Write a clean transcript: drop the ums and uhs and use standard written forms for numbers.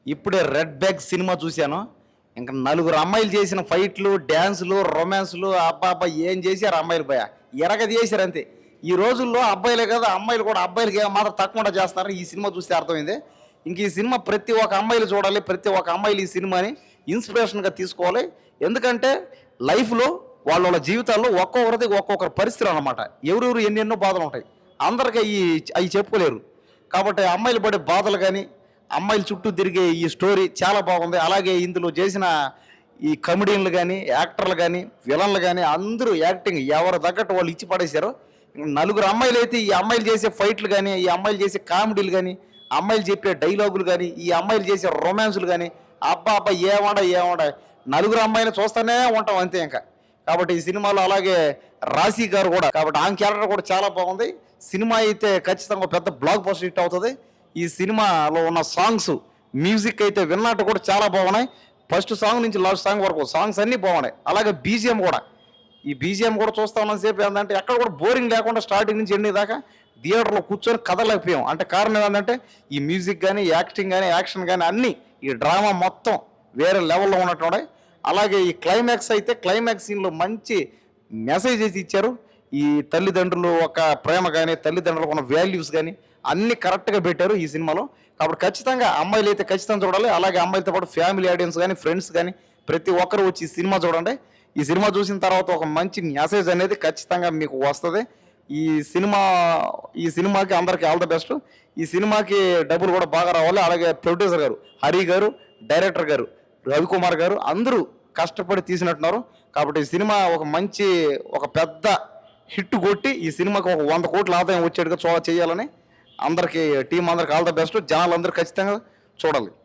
ఇప్పుడే 'red bag' cinema చూశాను. ఇంక నలుగురు అమ్మాయిలు చేసిన ఫైట్‌లు, డాన్సులు, రొమాన్స్‌లు అబ్బబ్బా! ఏం చేశారు అమ్మాయిలు భయ్యా! ఎరగదీశారు అంతే. ఈ రోజుల్లో అబ్బాయిలే కాదు అమ్మాయిలు కూడా అబ్బాయిలకి ఏమాత్రం తక్కువకుండా చేస్తున్నారని ఈ సినిమా చూస్తే అర్థమైంది. ఇంక ఈ సినిమా ప్రతి ఒక్క అమ్మాయిలు చూడాలి. ప్రతి ఒక్క అమ్మాయిలు ఈ సినిమాని ఇన్స్పిరేషన్‌గా తీసుకోవాలి. ఎందుకంటే లైఫ్‌లో వాళ్ళ జీవితాల్లో ఒక్కొక్కరిది ఒక్కొక్కరి పరిస్థితులనమాట. ఎవరెవరు ఎన్నెన్నో బాధలుంటాయి. అందరికి అయి చెప్పుకోలేరు. కాబట్టి అమ్మాయిలు పడే బాధలు గాని, అమ్మాయిల చుట్టూ తిరిగే ఈ స్టోరీ చాలా బాగుంది. అలాగే ఇందులో చేసిన ఈ కమెడియన్లు గాని, యాక్టర్లు గాని, విలన్లు గాని అందరూ యాక్టింగ్ ఎవరు తగ్గట్టు వాళ్ళు ఇచ్చి పడేశారు. నలుగురు అమ్మాయిలైతే ఈ అమ్మాయిలు చేసే ఫైట్లు గాని, ఈ అమ్మాయిలు చేసే కామెడీలు గాని, అమ్మాయిలు చెప్పే డైలాగులు గాని, ఈ అమ్మాయిలు చేసే రొమాన్స్‌లు గాని అబ్బా! అబ్బా! ఏమండ నలుగురు అమ్మాయిలని చూస్తూనే ఉంటాం అంతే ఇంక. కాబట్టి ఈ సినిమాలో అలాగే రాశి గారు కూడా కాబట్టి ఆమె క్యారెక్టర్ కూడా చాలా బాగుంది. సినిమా అయితే ఖచ్చితంగా పెద్ద బ్లాక్ బస్టర్ హిట్ అవుతది. ఈ సినిమాలో ఉన్న సాంగ్స్, మ్యూజిక్ అయితే విన్నట్టు కూడా చాలా బాగున్నాయి. ఫస్ట్ సాంగ్ నుంచి లాస్ట్ సాంగ్ వరకు సాంగ్స్ అన్నీ బాగున్నాయి. అలాగే బీజీఎం కూడా. ఈ బీజీఎం కూడా చూస్తా ఉన్నంత సేపు ఏందంటే ఎక్కడ కూడా బోరింగ్ లేకుండా స్టార్టింగ్ నుంచి ఎండింగ్ దాకా థియేటర్‌లో కూర్చొని కదలలేకపోయాం. అంటే కారణం ఏందంటే ఈ మ్యూజిక్ గాని, యాక్టింగ్ గాని, యాక్షన్ గాని అన్నీ ఈ డ్రామా మొత్తం వేరే లెవెల్‌లో ఉన్నట్టున్నాయి. అలాగే ఈ క్లైమాక్స్ అయితే క్లైమాక్స్ సీన్‌లో మంచి మెసేజెస్ ఇచ్చారు. ఈ తల్లిదండ్రులు ఒక ప్రేమ గాని, తల్లిదండ్రులకు ఉన్న వాల్యూస్ గాని అన్నీ కరెక్ట్‌గా పెట్టారు ఈ సినిమాలో. కాబట్టి ఖచ్చితంగా అమ్మాయిలైతే ఖచ్చితంగా చూడాలి. అలాగే అమ్మాయిలతో పాటు ఫ్యామిలీ ఆడియన్స్ గాని, ఫ్రెండ్స్ గాని ప్రతి ఒక్కరు వచ్చి ఈ సినిమా చూడండి. ఈ సినిమా చూసిన తర్వాత ఒక మంచి మెసేజ్ అనేది ఖచ్చితంగా మీకు వస్తది. ఈ సినిమా ఈ సినిమాకి అందరికి ఆల్ ది బెస్ట్. ఈ సినిమాకి డబ్బులు కూడా బాగా రావాలి. అలాగే ప్రొడ్యూసర్ గారు, హరి గారు, డైరెక్టర్ గారు, రవికుమార్ గారు అందరూ కష్టపడి తీసినట్టున్నారు. కాబట్టి ఈ సినిమా ఒక పెద్ద హిట్ కొట్టి ఈ సినిమాకి ఒక 100 కోట్ల ఆదాయం వచ్చేట్టుగా చేయాలని అందరికీ టీం అందరికి ఆల్ ది బెస్ట్. జనాలందరూ ఖచ్చితంగా చూడాలి.